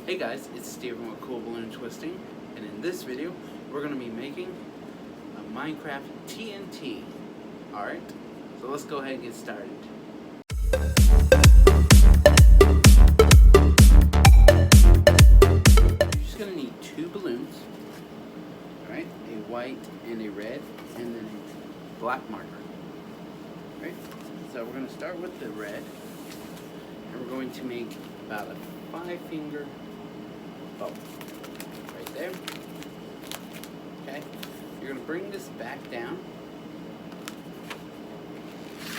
Hey guys, it's Steven with Cool Balloon Twisting, and in this video we're going to be making a Minecraft TNT. Alright, so let's go ahead and get started. You're just going to need two balloons, alright, a white and a red, and then a black marker. Alright, so we're going to start with the red, and we're going to make about a 5-finger bow right there. Okay, you're going to bring this back down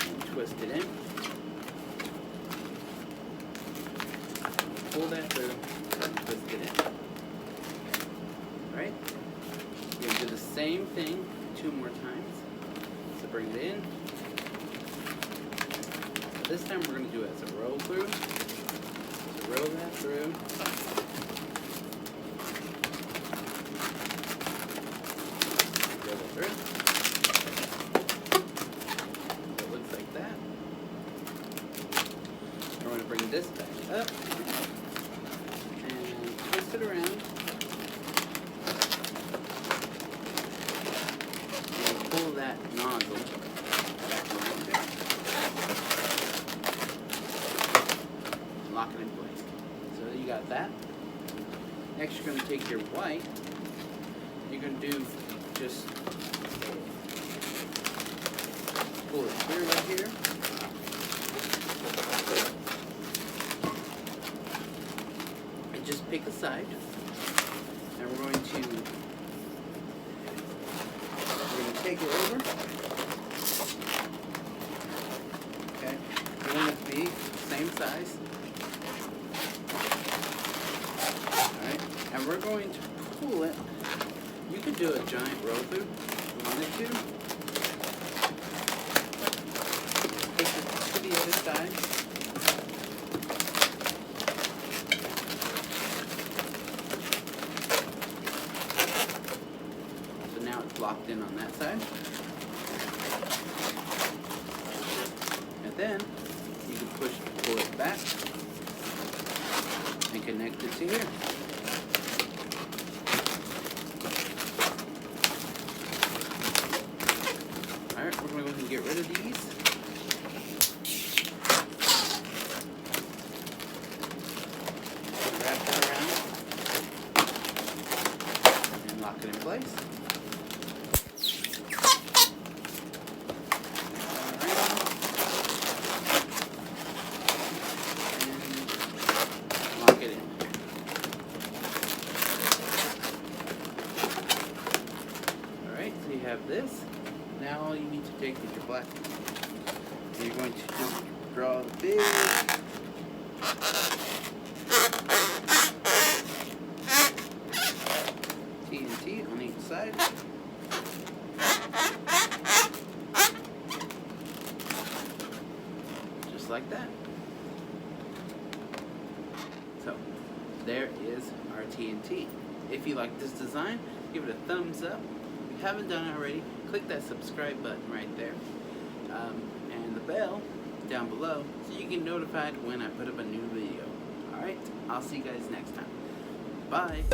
and twist it in. Pull that through and twist it in. Alright, you're going to do the same thing 2 more times. So bring it in. So this time we're going to do it as a roll through. So roll that through. Through. It looks like that. We're going to bring this back up and twist it around and pull that nozzle back around there and lock it in place. So you got that. Next you're going to take your white. You're going to do just pull it clear right here. And just pick a side. And we're going to take it over. Okay. You want it to be same size. Alright. And we're going to pull it. You could do a giant roll through if you wanted to. Take it to the other side. So now it's locked in on that side. And then you can pull it back and connect it to here. Alright, we're going to go ahead and get rid of these. Wrap that around and lock it in place. And lock it in. Alright, so you have this. Now all you need to take is your black. And you're going to just draw the big TNT on each side. Just like that. So, there is our TNT. If you like this design, give it a thumbs up. If you haven't done it already, click that subscribe button right there. And the bell down below so you get notified when I put up a new video. Alright, I'll see you guys next time. Bye!